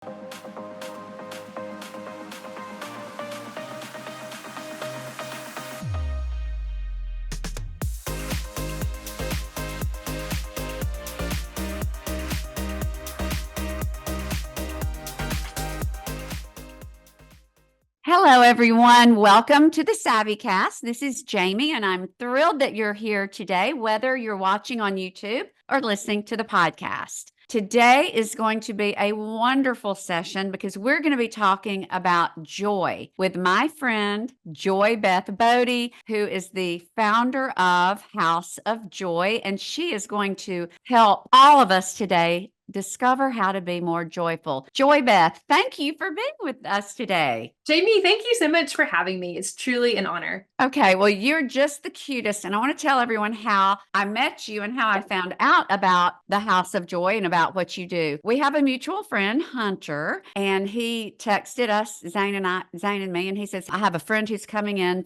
Hello, everyone. Welcome to the SavvyCast. This is Jamie, and I'm thrilled that you're here today, whether you're watching on YouTube or listening to the podcast. Today is going to be a wonderful session because we're going to be talking about joy with my friend, Joy Beth Bodie, who is the founder of House of Joy, and she is going to help all of us today discover how to be more joyful. Joy Beth, thank you for being with us today. Jamie, thank you so much for having me. It's truly an honor. Okay, well, you're just the cutest. And I want to tell everyone how I met you and how I found out about the House of Joy and about what you do. We have a mutual friend, Hunter, and he texted us, Zane and me, and he says, I have a friend who's coming in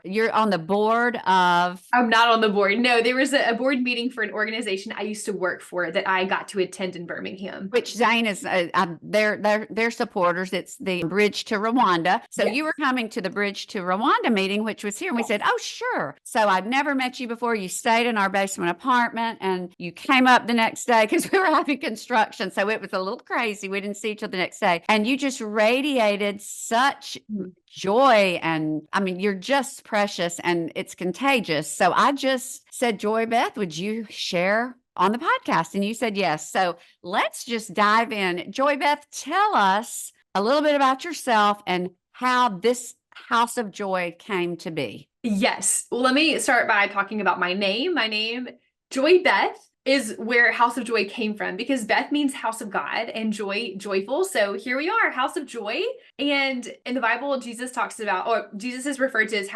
you're on the board of... I'm not on the board. No, there was a board meeting for an organization I used to work for that I got to attend in Birmingham. Which Zane is, they're supporters. It's the Bridge to Rwanda. So Yes. You were coming to the Bridge to Rwanda meeting, which was here. And we said, oh, sure. So I'd never met you before. You stayed in our basement apartment and you came up the next day because we were having construction. So it was a little crazy. We didn't see you till the next day. And you just radiated such joy. And I mean, you're just precious and it's contagious. So I just said, Joy Beth, would you share on the podcast? And you said yes. So let's just dive in. Joy Beth, tell us a little bit about yourself and how this House of Joy came to be. Yes. Well, let me start by talking about my name. My name, Joy Beth, is where House of Joy came from because Beth means house of God and joy, joyful. So here we are, House of Joy. And in the Bible, Jesus talks about, or Jesus is referred to as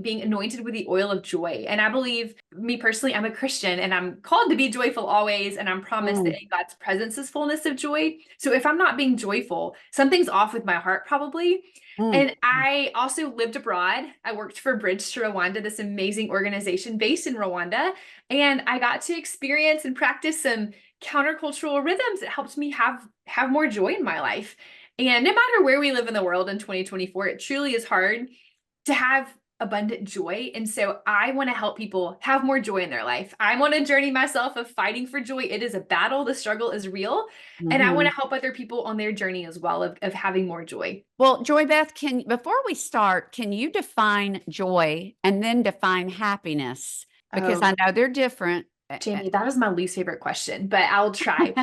being anointed with the oil of joy. And I believe, me personally, I'm a Christian and I'm called to be joyful always. And I'm promised that in God's presence is fullness of joy. So if I'm not being joyful, something's off with my heart probably. And I also lived abroad. I worked for Bridge to Rwanda, this amazing organization based in Rwanda. And I got to experience and practice some countercultural rhythms that helped me have more joy in my life. And no matter where we live in the world in 2024, it truly is hard to have abundant joy. And so I want to help people have more joy in their life. I'm on a journey myself of fighting for joy. It is a battle. The struggle is real. And I want to help other people on their journey as well of having more joy. Well, Joy Beth, before we start, can you define joy and then define happiness? Because I know they're different. Jamie, that is my least favorite question, but I'll try.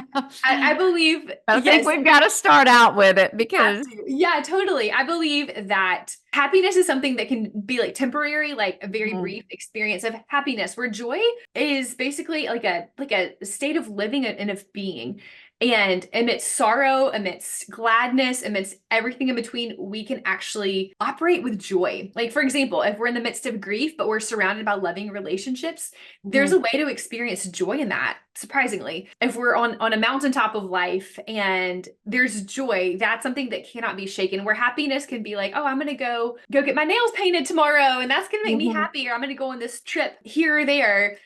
I believe. I think we've got to start out with it because. Yeah, totally. I believe that happiness is something that can be like temporary, like a very brief experience of happiness, where joy is basically like a state of living and of being. And amidst sorrow, amidst gladness, amidst everything in between, we can actually operate with joy. Like, for example, if we're in the midst of grief, but we're surrounded by loving relationships, there's a way to experience joy in that, surprisingly. If we're on a mountaintop of life and there's joy, that's something that cannot be shaken, where happiness can be like, oh, I'm going to go get my nails painted tomorrow, and that's going to make me happy, or I'm going to go on this trip here or there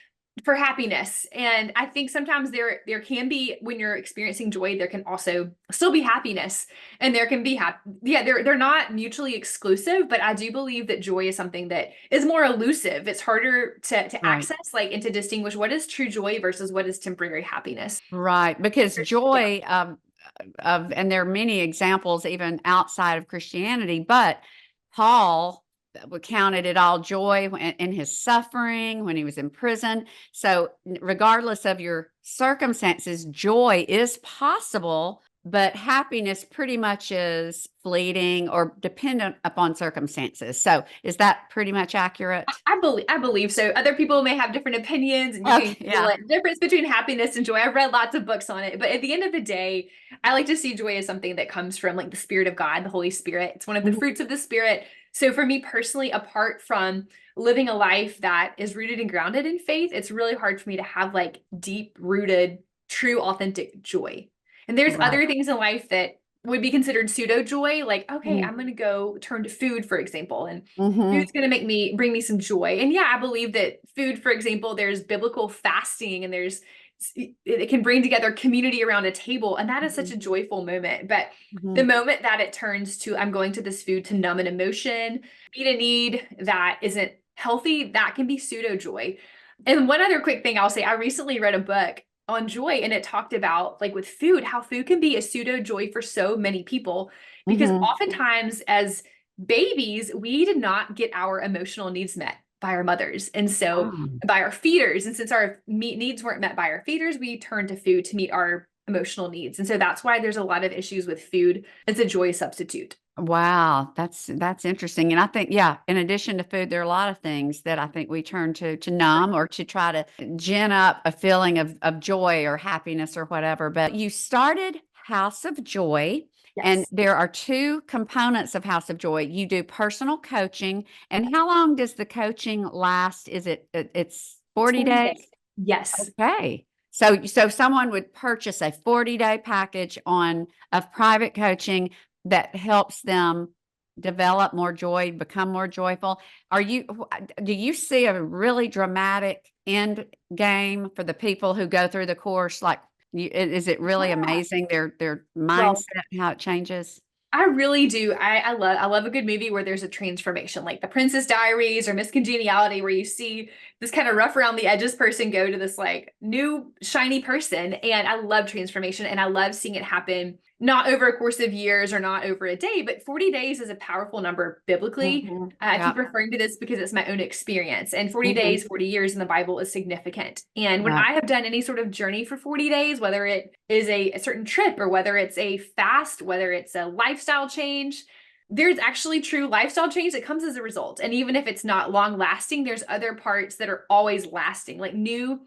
for happiness. And I think sometimes there can be, when you're experiencing joy, there can also still be happiness, and there can be they're not mutually exclusive, but I do believe that joy is something that is more elusive. It's harder to access, like, and to distinguish what is true joy versus what is temporary happiness. Right. Because joy, and there are many examples even outside of Christianity, but Paul counted it all joy in his suffering, when he was in prison. So regardless of your circumstances, joy is possible, but happiness pretty much is fleeting or dependent upon circumstances. So is that pretty much accurate? I believe so. Other people may have different opinions, and you can feel the difference between happiness and joy. I've read lots of books on it, but at the end of the day, I like to see joy as something that comes from, like, the Spirit of God, the Holy Spirit. It's one of the fruits of the Spirit. So for me personally, apart from living a life that is rooted and grounded in faith, it's really hard for me to have, like, deep rooted, true, authentic joy. And there's other things in life that would be considered pseudo joy, like, okay, I'm going to go turn to food, for example, and food's going to bring me some joy. And yeah, I believe that food, for example, there's biblical fasting and there's it can bring together community around a table. And that is such Mhm. a joyful moment. But the Mhm. moment that it turns to, I'm going to this food to numb an emotion, meet a need that isn't healthy, that can be pseudo joy. And one other quick thing I'll say, I recently read a book on joy, and it talked about, like, with food, how food can be a pseudo joy for so many people, because Mhm. oftentimes as babies, we did not get our emotional needs met by our mothers. And so Wow. by our feeders, and since our meat needs weren't met by our feeders, we turned to food to meet our emotional needs. And so that's why there's a lot of issues with food. It's a joy substitute. Wow, that's interesting. And I think, yeah, in addition to food, there are a lot of things that I think we turn to numb or to try to gin up a feeling of joy or happiness or whatever. But you started House of Joy, and Yes. there are two components of House of Joy. You do personal coaching, and how long does the coaching last? Is it's 40 20 days? days. Yes. Okay. So someone would purchase a 40-day package on of private coaching that helps them develop more joy, become more joyful. Do you see a really dramatic end game for the people who go through the course? Like, is it really Yeah. amazing their Well, mindset, how it changes? I really do. I love a good movie where there's a transformation, like The Princess Diaries or Miss Congeniality, where you see this kind of rough around the edges person go to this like new shiny person. And I love transformation, and I love seeing it happen not over a course of years or not over a day, but 40 days is a powerful number biblically. Hmm. I Yeah. keep referring to this because it's my own experience. And 40 Hmm. days, 40 years in the Bible is significant. And when Yeah. I have done any sort of journey for 40 days, whether it is a certain trip or whether it's a fast, whether it's a lifestyle change, there's actually true lifestyle change that comes as a result. And even if it's not long lasting, there's other parts that are always lasting, like new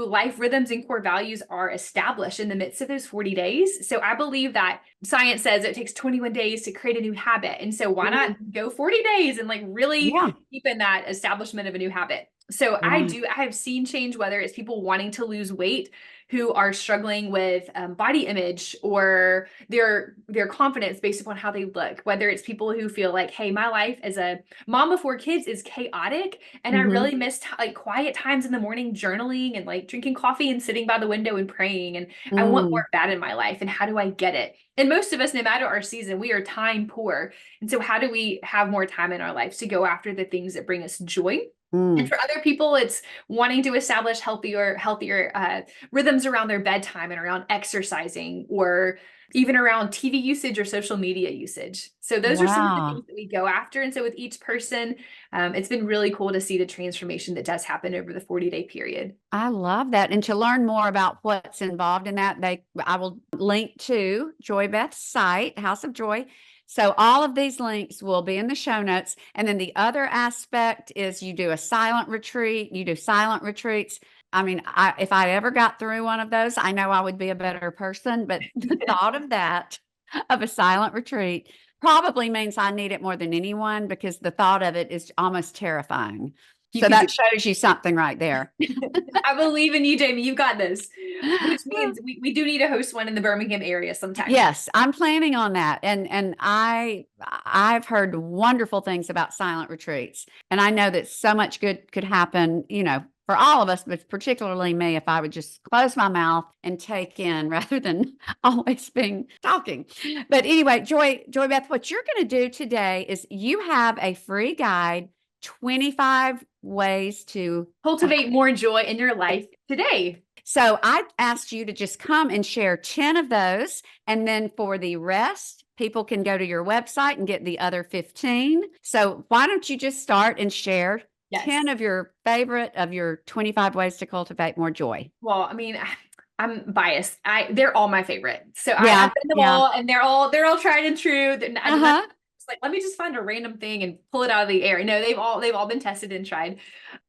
life rhythms and core values are established in the midst of those 40 days. So I believe that science says it takes 21 days to create a new habit. And so why not Mhm. go 40 days and like really Yeah. deepen that establishment of a new habit? So Right. I have seen change, whether it's people wanting to lose weight who are struggling with body image or their confidence based upon how they look, whether it's people who feel like, hey, my life as a mom of four kids is chaotic, and I Hmm. really miss like quiet times in the morning, journaling and like drinking coffee and sitting by the window and praying, and I want more Mm. of that in my life, and how do I get it? And most of us, no matter our season, we are time poor. And so how do we have more time in our lives to go after the things that bring us joy? And Mm. for other people, it's wanting to establish healthier rhythms around their bedtime and around exercising, or even around TV usage or social media usage. So those are some of the Wow. things that we go after. And so with each person, it's been really cool to see the transformation that does happen over the 40-day period. I love that. And to learn more about what's involved in that, I will link to Joy Beth's site, House of Joy. So all of these links will be in the show notes. And then the other aspect is you do a silent retreat, you do silent retreats. I mean, if I ever got through one of those, I know I would be a better person. But the thought of that, of a silent retreat, probably means I need it more than anyone because the thought of it is almost terrifying. You So can do that shows you something right there. I believe in you, Jamie. You've got this. Which means we do need to host one in the Birmingham area sometime. Yes, I'm planning on that. And I've heard wonderful things about silent retreats. And I know that so much good could happen, for all of us, but particularly me, if I would just close my mouth and take in rather than always being talking. But anyway, Joy Beth, what you're going to do today is you have a free guide, 25 ways to Cultivate more joy in your life today. So I asked you to just come and share 10 of those. And then for the rest, people can go to your website and get the other 15. So why don't you just start and share 10 Yes. of your favorite of your 25 ways to cultivate more joy? Well, I mean, I'm biased. They're all my favorite. So Yeah. I've been them Yeah. all, and they're all tried and true. Uh-huh. It's like, let me just find a random thing and pull it out of the air. No, they've all been tested and tried.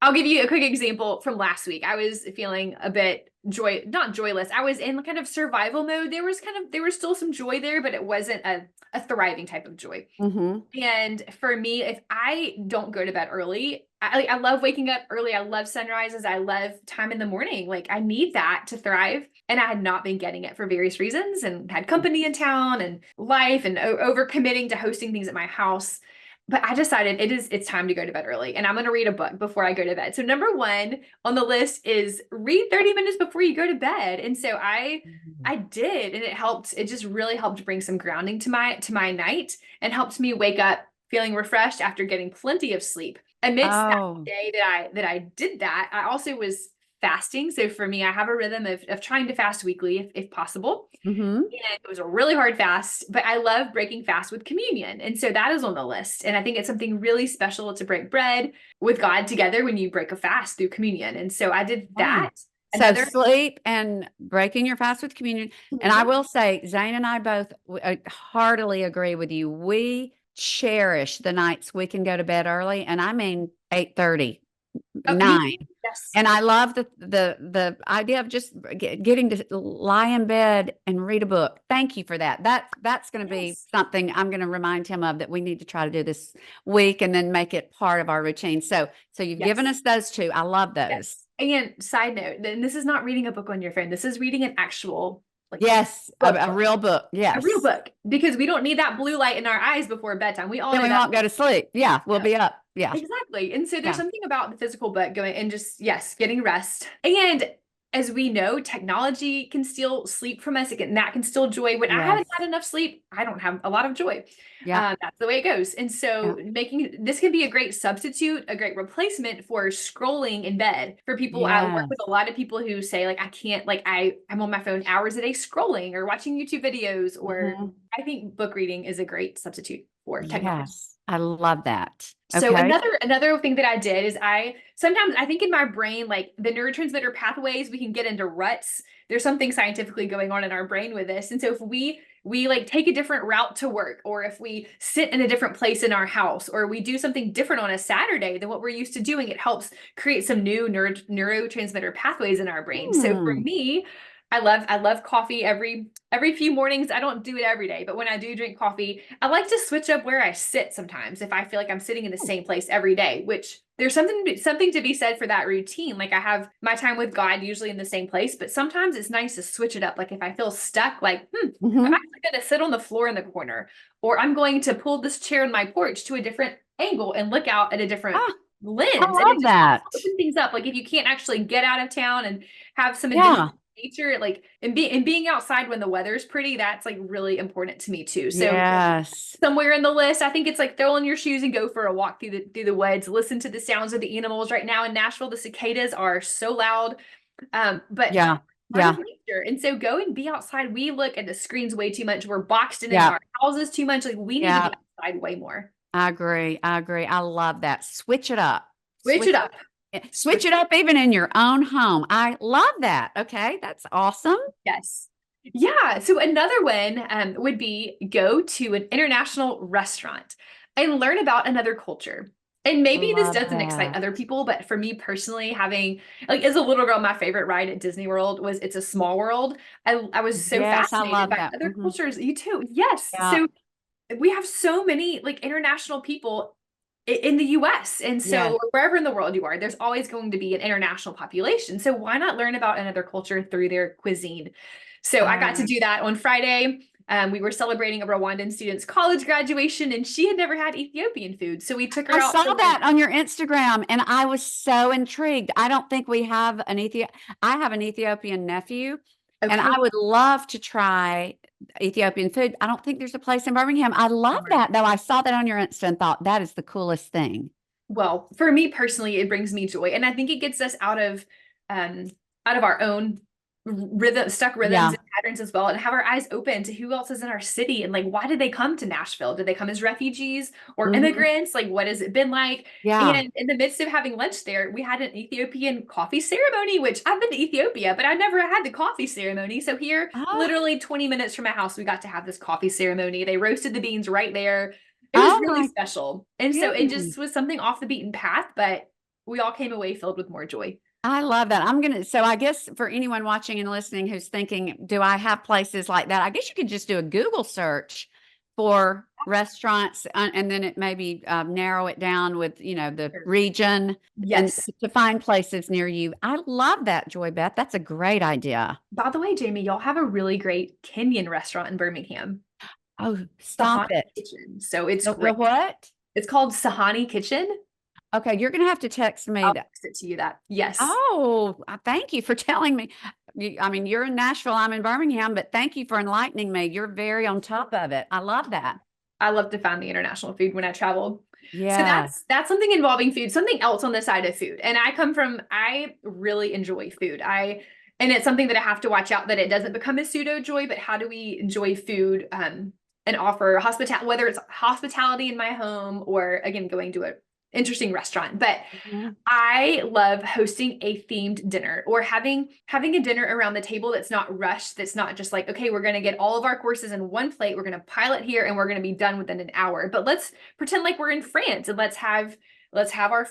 I'll give you a quick example from last week. I was feeling a bit not joyless. I was in kind of survival mode. There was still some joy there, but it wasn't a thriving type of joy. Mm-hmm. And for me, if I don't go to bed early, I love waking up early. I love sunrises. I love time in the morning. Like I need that to thrive. And I had not been getting it for various reasons, and had company in town and life and over committing to hosting things at my house. but I decided it's time to go to bed early and I'm going to read a book before I go to bed. So number one on the list is read 30 minutes before you go to bed. And so I did, and it helped. It just really helped bring some grounding to my night and helped me wake up feeling refreshed after getting plenty of sleep. Amidst that Oh, day that I did that, I also was fasting. So for me, I have a rhythm of trying to fast weekly if possible. mm-hmm. And it was a really hard fast, but I love breaking fast with communion. And so that is on the list. And I think it's something really special to break bread with God together when you break a fast through communion. And so I did Yeah. that. So Another, sleep and breaking your fast with communion. And I Mhm. will say, Zane and I both heartily agree with you. We cherish the nights we can go to bed early, and I mean 8:30, Oh, me too. 9. Yes. And I love the idea of just getting to lie in bed and read a book. Thank you for that. That's going to be Yes. something I'm going to remind him of, that we need to try to do this week and then make it part of our routine. So you've given Yes. us those two. I love those. Yes. And side note, and this is not reading a book on your phone. This is reading an actual like Yes, book, a real book. a real Yes. book, because we don't need that blue light in our eyes before bedtime. We all Then know we that. won't go to sleep. Yeah, we'll be up. Yeah. Exactly. And so there's Yeah. something about the physical book going and just, yes, getting rest. And as we know, technology can steal sleep from us. And that can steal joy. When I haven't Yes. had enough sleep, I don't have a lot of joy. Yeah. That's the way it goes. And Yeah. so making this can be a great substitute, a great replacement for scrolling in bed. For people, I work with Yes. a lot of people who say, like, I can't, like, I'm on my phone hours a day scrolling or watching YouTube videos, or Mhm. I think book reading is a great substitute for technology. Yes. I love that. So Okay. another thing that I did is I sometimes I think in my brain, like the neurotransmitter pathways, we can get into ruts. There's something scientifically going on in our brain with this. And so if we like take a different route to work, or if we sit in a different place in our house, or we do something different on a Saturday than what we're used to doing, it helps create some new neurotransmitter pathways in our brain. So for Hmm. me, I love coffee every few mornings. I don't do it every day, but when I do drink coffee, I like to switch up where I sit sometimes if I feel like I'm sitting in the same place every day, which there's something to be said for that routine. Like I have my time with God usually in the same place, but sometimes it's nice to switch it up. Like if I feel stuck, like, I'm Hmm. actually going to sit on the floor in the corner, or I'm going to pull this chair in my porch to a different angle and look out at a different Oh, I lens. And it love just helps that. open things up. Like if you can't actually get out of town and have some adventure Yeah. nature, like and being outside when the weather's pretty, that's like really important to me too. So Yes. somewhere in the list, I think it's like throw on your shoes and go for a walk through the woods. Listen to the sounds of the animals. Right now in Nashville, the cicadas are so loud. But Yeah. part of Yeah. nature. And so go and be outside. We look at the screens way too much. We're boxed in Yeah. our houses too much. Like we need to Yeah. be outside way more. I agree. I agree. I love that. Switch it up. Switch Switch it up. switch Switch. it up even in your own home. I love that. Okay. That's awesome. Yes. Yeah. So another one would be go to an international restaurant and learn about another culture. And maybe this Love doesn't excite that. other people, but for me personally, having like as a little girl, my favorite ride at Disney World was It's a Small World. I was so Yes, I fascinated love by that. other Hmm. cultures. You too. Yes. Yeah. So we have so many like international people in the US. And so, Yes. or wherever in the world you are, there's always going to be an international population. So why not learn about another culture through their cuisine? So I got to Oh, do that on Friday. We were celebrating a Rwandan student's college graduation, and she had never had Ethiopian food. So we took her I out saw for that lunch. on your Instagram and I was so intrigued. I don't think we have I have an Ethiopian nephew and I Okay. would love to try Ethiopian food. I don't think there's a place in Birmingham. I love Sure. that though. I saw that on your Insta and thought that is the coolest thing. Well, for me personally, it brings me joy. And I think it gets us um out of our own stuck rhythms Yeah. and patterns as well, and have our eyes open to who else is in our city and like why did they come to Nashville? Did they come as refugees or Hmm. immigrants? Like what has it been like? Yeah. And in the midst of having lunch there, we had an Ethiopian coffee ceremony, which I've been to Ethiopia, but I never had the coffee ceremony. So here, Oh, literally 20 minutes from my house, we got to have this coffee ceremony. They roasted the beans right there. It was oh really my special. And so it goodness. just was something off the beaten path, but we all came away filled with more joy. I love that. So I guess for anyone watching and listening who's thinking, do I have places like that? I guess you could just do a Google search for restaurants and then it maybe narrow it down with, the Sure. region and Yes. to find places near you. I love that, Joy Beth. That's a great idea. By the way, Jamie, y'all have a really great Kenyan restaurant in Birmingham, Oh, the stop Haunted it. Kitchen. So it's The great. what? It's called Sahani Kitchen. Okay, you're gonna have to text me I'll that. text it to you that. Yes. Oh, thank you for telling me. I mean, you're in Nashville, I'm in Birmingham, but thank you for enlightening me. You're very on top of it. I love that. I love to find the international food when I travel. So Yeah. that's something involving food, something else on the side of food. And I really enjoy food. And it's something that I have to watch out that it doesn't become a pseudo joy, but how do we enjoy food and offer hospitality, whether it's hospitality in my home or again going to a interesting restaurant. But Mhm. I love hosting a themed dinner or having a dinner around the table that's not rushed, that's not just like, okay, we're going to get all of our courses in one plate, we're going to pile it here and we're going to be done within an hour. But let's pretend like we're in France and let's have our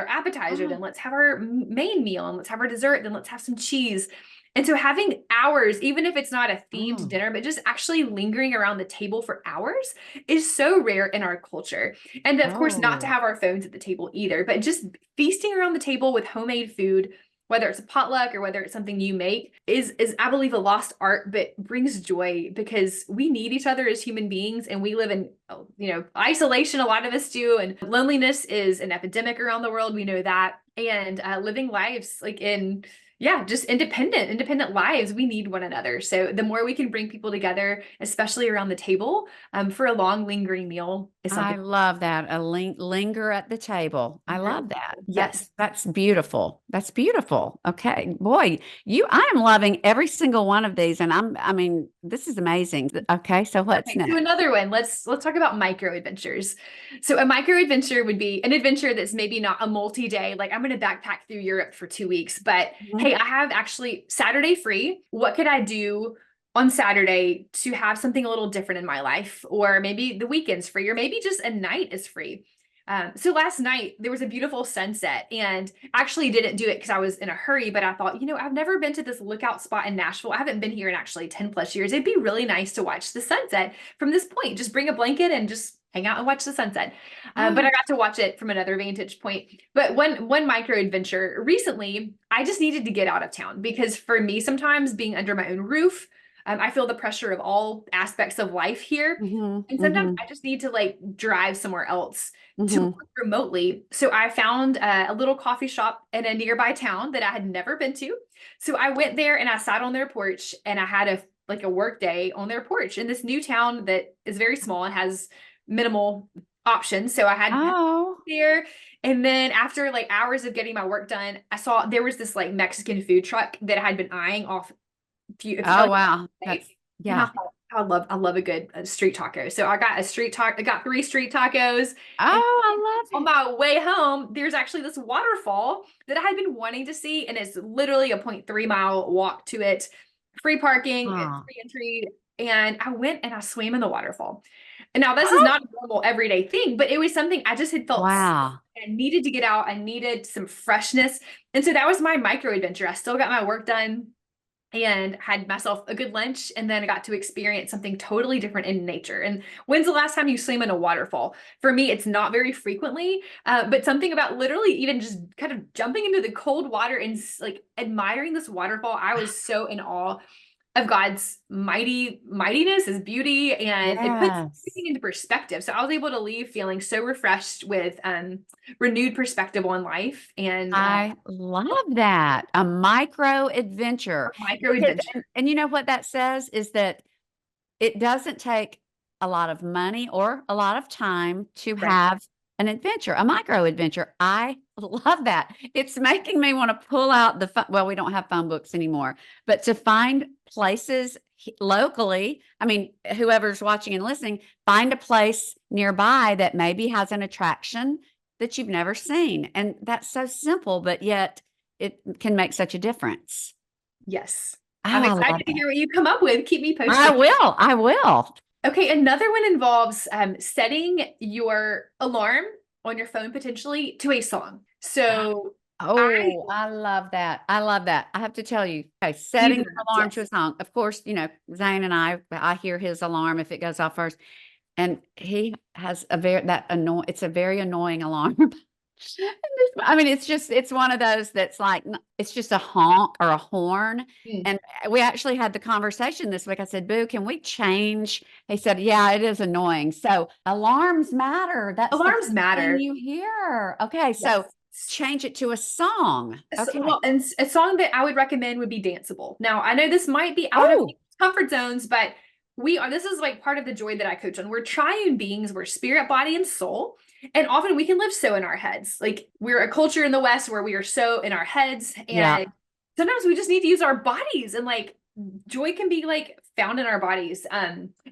appetizer, then Oh, let's have our main meal and let's have our dessert, then let's have some cheese. And so having hours, even if it's not a themed oh, dinner, but just actually lingering around the table for hours is so rare in our culture. And of course, not to oh. have our phones at the table either, but just feasting around the table with homemade food, whether it's a potluck or whether it's something you make, is I believe a lost art, but brings joy because we need each other as human beings, and we live in isolation. A lot of us do, and loneliness is an epidemic around the world. We know that, and living lives like in yeah, just independent lives. We need one another. So the more we can bring people together, especially around the table, for a long lingering meal is I something. love that. A linger at the table. I Linger at the love that. table. Yes. That's beautiful. That's beautiful. Okay. Boy, I am loving every single one of these. And I mean, this is amazing. Okay. So what's Okay, so next? another one. Let's talk about micro adventures. So a micro adventure would be an adventure that's maybe not a multi-day, like I'm going to backpack through Europe for 2 weeks, but Mhm. hey, I have actually Saturday free. What could I do on Saturday to have something a little different in my life? Or maybe the weekend's free, or maybe just a night is free. So last night there was a beautiful sunset, and actually didn't do it because I was in a hurry, but I thought, I've never been to this lookout spot in Nashville. I haven't been here in actually 10 plus years. It'd be really nice to watch the sunset from this point. Just bring a blanket and just hang out and watch the sunset. But I Oh, got to watch it from another vantage point. But one micro adventure recently, I just needed to get out of town because for me, sometimes being under my own roof, I feel the pressure of all aspects of life here. hmm And sometimes hmm I just need to like drive somewhere else to hmm work remotely. So I found a little coffee shop in a nearby town that I had never been to. So I went there and I sat on their porch and I had a work day on their porch in this new town that is very small and has minimal options. So I had Oh, there. And then after like hours of getting my work done, I saw there was this like Mexican food truck that I had been eyeing off oh, like, wow. right? That's, And I yeah. thought, I love a good street taco. So I got 3 street tacos. And Oh, I on love it. my way home, there's actually this waterfall that I had been wanting to see. And it's literally a 0.3 mile walk to it. Free parking, Oh, free entry. And I went and I swam in the waterfall. And now this is oh, not a normal everyday thing, but it was something I just had felt wow. I needed to get out. I needed some freshness. And so that was my micro adventure. I still got my work done and had myself a good lunch, and then I got to experience something totally different in nature. And when's the last time you swam in a waterfall? For me, it's not very frequently, but something about literally even just kind of jumping into the cold water and like admiring this waterfall, I was so in awe of God's mightiness, his beauty, and it puts Yes. everything into perspective. So I was able to leave feeling so refreshed with renewed perspective on life and I love that. A micro adventure. micro Because, adventure. and you know what that says is that it doesn't take a lot of money or a lot of time to Right. have an adventure, a micro adventure. I love that. It's making me want to pull out the well, we don't have phone books anymore, but to find places locally. I mean, whoever's watching and listening, find a place nearby that maybe has an attraction that you've never seen. And that's so simple, but yet it can make such a difference. Yes. Oh, I'm I excited love to that. hear what you come up with. Keep me I posted. will. I will. Okay, another one involves setting your alarm on your phone potentially to a song. So I Oh, I love that. I love that. I have to tell you, okay, you setting do your that. alarm to a Yes. song. Of course, Zane and I hear his alarm if it goes off first. And he has a very it's a very annoying alarm. I mean, it's one of those that's like, it's just a honk or a horn. Mm. And we actually had the conversation this week. I said, Boo, can we change? He said, yeah, it is annoying. So alarms matter. That's the Alarms first thing matter. you hear. Okay. So Yes. change it to a song. Okay. Well, and a song that I would recommend would be Danceable. Now, I know this might be out of Oh, comfort zones, but this is like part of the joy that I coach on. We're triune beings, we're spirit, body, and soul. And often we can live so in our heads. Like we're a culture in the West where we are so in our heads. yeah. And sometimes we just need to use our bodies, and like joy can be like found in our bodies,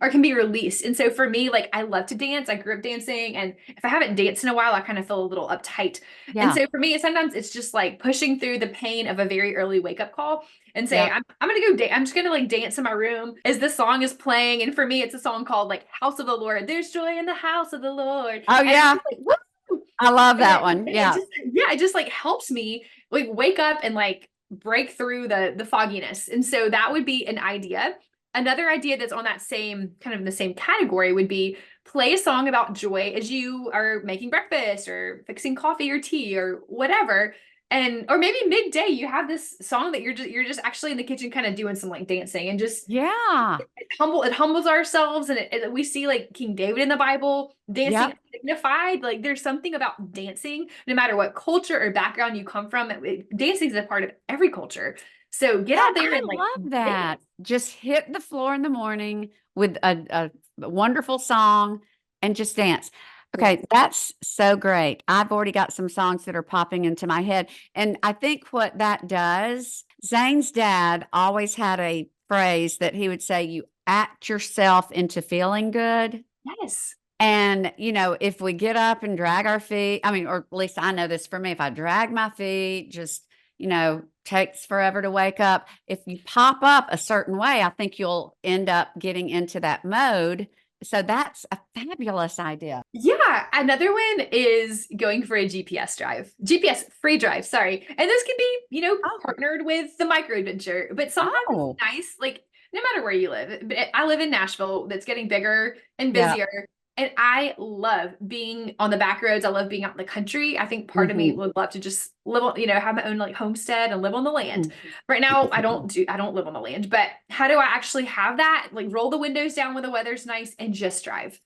or can be released. And so for me, like I love to dance. I grew up dancing, and if I haven't danced in a while, I kind of feel a little uptight. And Yeah. so for me, sometimes it's just like pushing through the pain of a very early wake up call and say, Yeah. I'm gonna go dance. I'm just gonna like dance in my room as the song is playing. And for me, it's a song called like House of the Lord. There's joy in the house of the Lord. Oh, And it's yeah. just like, woo! I love And that one. it Yeah. just, yeah, it just like helps me like wake up and like break through the fogginess. And so that would be an idea. Another idea that's on that same kind of in the same category would be play a song about joy as you are making breakfast or fixing coffee or tea or whatever. And or maybe midday you have this song that you're just actually in the kitchen kind of doing some like dancing and just Yeah. it humbles ourselves, and we see like King David in the Bible dancing Yep. dignified. Like there's something about dancing, no matter what culture or background you come from. Dancing is a part of every culture. So get Yeah, out there I and like love dance. that. Just hit the floor in the morning with a wonderful song and just dance. Dance. Okay, that's so great. I've already got some songs that are popping into my head. And I think what that does, Zane's dad always had a phrase that he would say, you act yourself into feeling good. Yes. And, if we get up and drag our feet, I mean, or at least I know this for me, if I drag my feet, just, takes forever to wake up. If you pop up a certain way, I think you'll end up getting into that mode. So that's a fabulous idea. Yeah, another one is going for a GPS free drive, sorry. And this can be, Oh, partnered with the micro adventure, but sometimes it's oh, nice, like no matter where you live. But I live in Nashville, that's getting bigger and yeah. busier. And I love being on the back roads. I love being out in the country. I think part of me Hmm. would love to just live on, have my own like homestead and live on the land. Hmm. Right now, I don't live on the land, but how do I actually have that? Like roll the windows down when the weather's nice and just drive.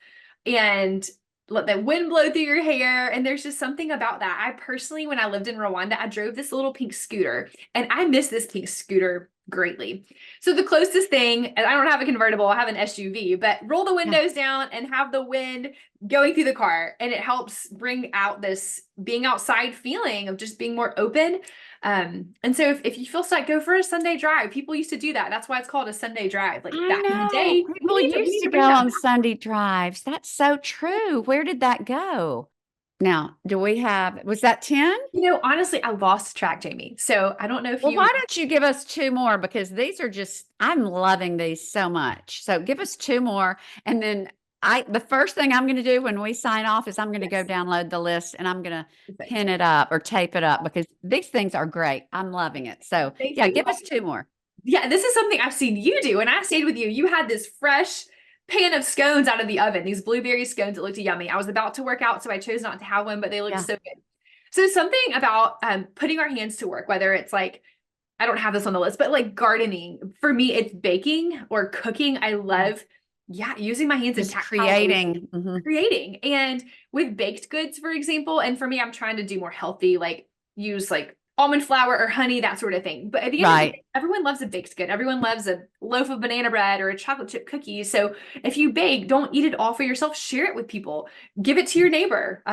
And let the wind blow through your hair. And there's just something about that. I personally, when I lived in Rwanda, I drove this little pink scooter, and I miss this pink scooter greatly. So the closest thing, and I don't have a convertible, I have an SUV, but roll the Yeah. windows down and have the wind going through the car. And it helps bring out this being outside feeling of just being more open. And so if you feel stuck, go for a Sunday drive. People used to do that. That's why it's called a Sunday drive. Like I back in the know. day, People we used need to to go bring that on back. Sunday drives. That's so true. Where did that go? Now, was that 10? Honestly, I lost track, Jamie. So I don't know if Well, why you. don't you give us two more? Because these are just, I'm loving these so much. So give us two more. And then the first thing I'm going to do when we sign off is I'm going to go Yes. download the list and I'm going to Perfect. pin it up or tape it up because these things are great. I'm loving it. So Thank yeah, you. give Well, us two more. yeah, this is something I've seen you do. When I stayed with you, you had this fresh pan of scones out of the oven, these blueberry scones that looked yummy. I was about to work out, so I chose not to have one, but they looked Yeah. so good. So something about putting our hands to work, whether it's like, I don't have this on the list, but like gardening, for me, it's baking or cooking. I love, yeah, using my hands in Just tactile ways, creating. Mhm. creating. And with baked goods, for example, and for me, I'm trying to do more healthy, like use like almond flour or honey, that sort of thing. But at the end of the Right. day, everyone loves a baked good. Everyone loves a loaf of banana bread or a chocolate chip cookie. So if you bake, don't eat it all for yourself. Share it with people. Give it to your neighbor.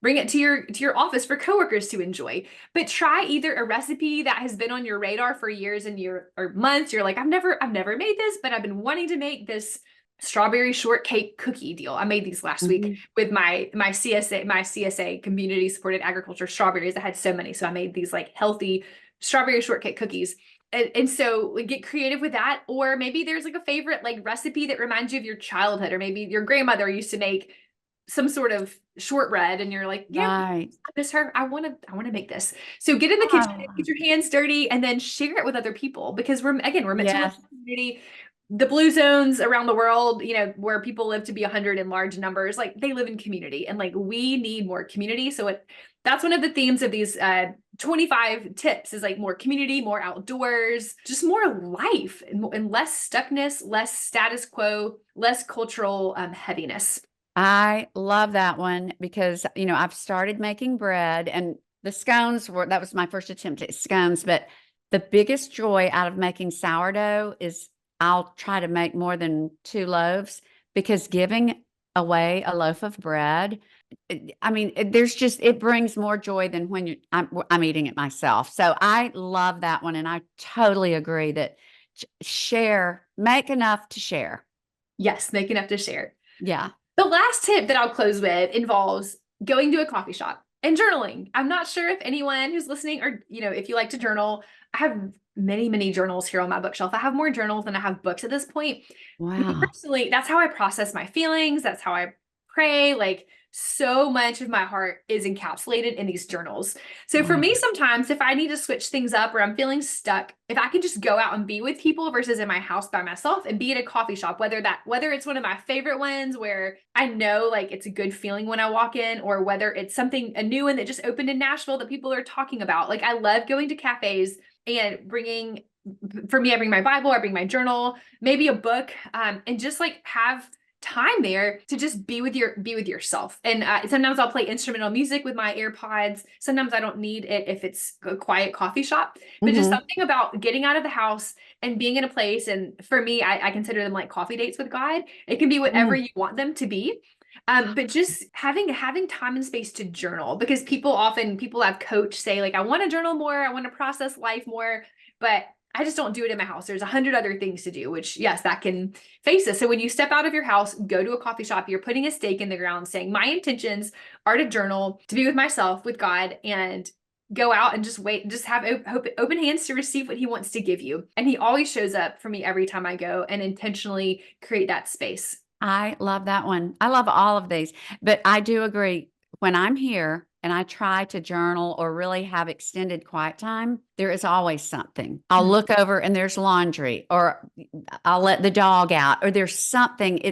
Bring it to your office for coworkers to enjoy. But try either a recipe that has been on your radar for years and or months. You're like, I've never made this, but I've been wanting to make this strawberry shortcake cookie deal. I made these last week Mhm. with my CSA community supported agriculture strawberries. I had so many. So I made these like healthy strawberry shortcake cookies. And so we get creative with that. Or maybe there's like a favorite like recipe that reminds you of your childhood, or maybe your grandmother used to make some sort of shortbread and you're like, Right. I miss her. I want to make this. So get in the kitchen, Oh, get your hands dirty, and then share it with other people because we're meant to live yes. in a community. the blue zones around the world, where people live to be 100 in large numbers, like they live in community, and like we need more community. So that's one of the themes of these 25 tips is like more community, more outdoors, just more life, and less stuckness, less status quo, less cultural heaviness. I love that one because, I've started making bread, and the scones that was my first attempt at scones. But the biggest joy out of making sourdough is I'll try to make more than 2 loaves, because giving away a loaf of bread, it brings more joy than when I'm eating it myself. So I love that one. And I totally agree that make enough to share. Yes, make enough to share. Yeah. The last tip that I'll close with involves going to a coffee shop and journaling. I'm not sure if anyone who's listening, or, if you like to journal, I have many, many journals here on my bookshelf. I have more journals than I have books at this point. Me Wow. personally, that's how I process my feelings. That's how I pray. Like, so much of my heart is encapsulated in these journals. So for Wow. me, sometimes if I need to switch things up or I'm feeling stuck, if I can just go out and be with people versus in my house by myself, and be at a coffee shop, whether it's one of my favorite ones where I know like it's a good feeling when I walk in, or whether it's a new one that just opened in Nashville that people are talking about. Like, I love going to cafes and for me, I bring my Bible, I bring my journal, maybe a book, and just like have time there to just be with yourself. And sometimes I'll play instrumental music with my AirPods. Sometimes I don't need it if it's a quiet coffee shop, but just something about getting out of the house and being in a place. And for me, I consider them like coffee dates with God. It can be whatever you want them to be. But just having time and space to journal, because people have coach say like, I want to journal more, I want to process life more, but I just don't do it in my house. There's 100 other things to do, which yes, that can face us. So when you step out of your house, go to a coffee shop, you're putting a stake in the ground saying, my intentions are to journal, to be with myself, with God, and go out and just have open hands to receive what he wants to give you. And he always shows up for me every time I go and intentionally create that space. I love that one. I love all of these, but I do agree. When I'm here and I try to journal or really have extended quiet time, there is always something. I'll look over and there's laundry, or I'll let the dog out, or there's something.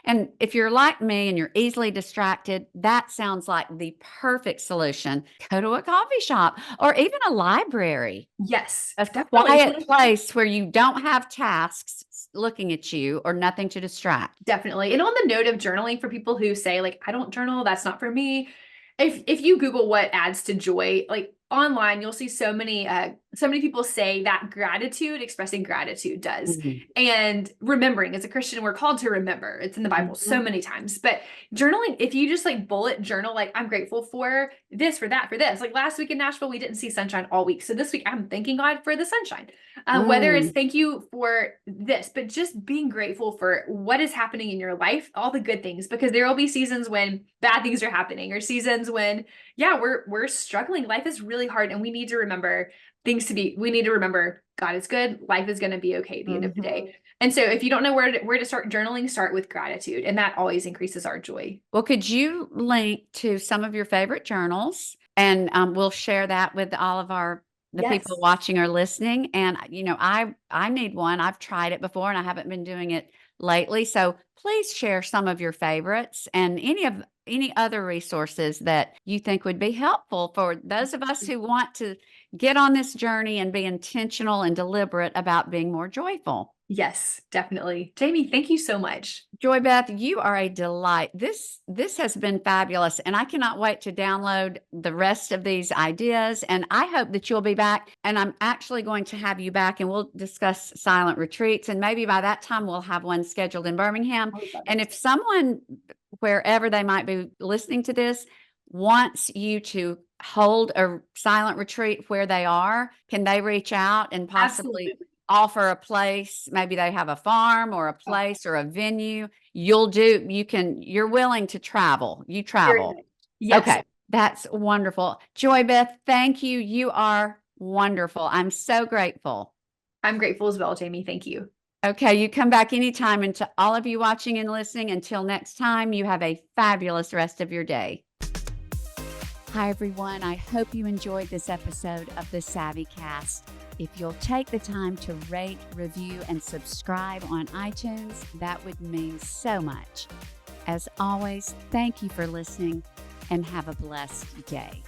And if you're like me and you're easily distracted, that sounds like the perfect solution. Go to a coffee shop or even a library. Yes, A definitely. quiet place where you don't have tasks looking at you or nothing to distract. Definitely. And on the note of journaling, for people who say like, I don't journal, that's not for me. If you Google what adds to joy, like online, you'll see so many people say that expressing gratitude does. And remembering, as a Christian, we're called to remember. It's in the Bible so many times. But journaling, if you just like bullet journal, like, I'm grateful for this, for that, for this. Like last week in Nashville, we didn't see sunshine all week. So this week I'm thanking God for the sunshine. Whether it's thank you for this, but just being grateful for what is happening in your life, all the good things, because there will be seasons when bad things are happening, or seasons when, yeah, we're struggling. Life is really hard, and we need to remember God is good. Life is going to be okay at the end of the day. And so if you don't know where to start journaling, start with gratitude, and that always increases our joy. Well, could you link to some of your favorite journals? And we'll share that with all of the people watching or listening. And, I need one. I've tried it before and I haven't been doing it lately. So please share some of your favorites and any other resources that you think would be helpful for those of us who want to get on this journey and be intentional and deliberate about being more joyful. Yes, definitely. Jamie, thank you so much. Joy Beth, you are a delight. This has been fabulous, and I cannot wait to download the rest of these ideas. And I hope that you'll be back. And I'm actually going to have you back, and we'll discuss silent retreats. And maybe by that time, we'll have one scheduled in Birmingham. And if someone, wherever they might be listening to this, wants you to hold a silent retreat where they are, can they reach out and possibly offer a place? Maybe they have a farm or a place or a venue. You're willing to travel. You travel. Yes. Okay. That's wonderful. Joy Beth, thank you. You are wonderful. I'm so grateful. I'm grateful as well, Jamie. Thank you. Okay. You come back anytime. And to all of you watching and listening, until next time, you have a fabulous rest of your day. Hi, everyone. I hope you enjoyed this episode of the SavvyCast. If you'll take the time to rate, review, and subscribe on iTunes, that would mean so much. As always, thank you for listening and have a blessed day.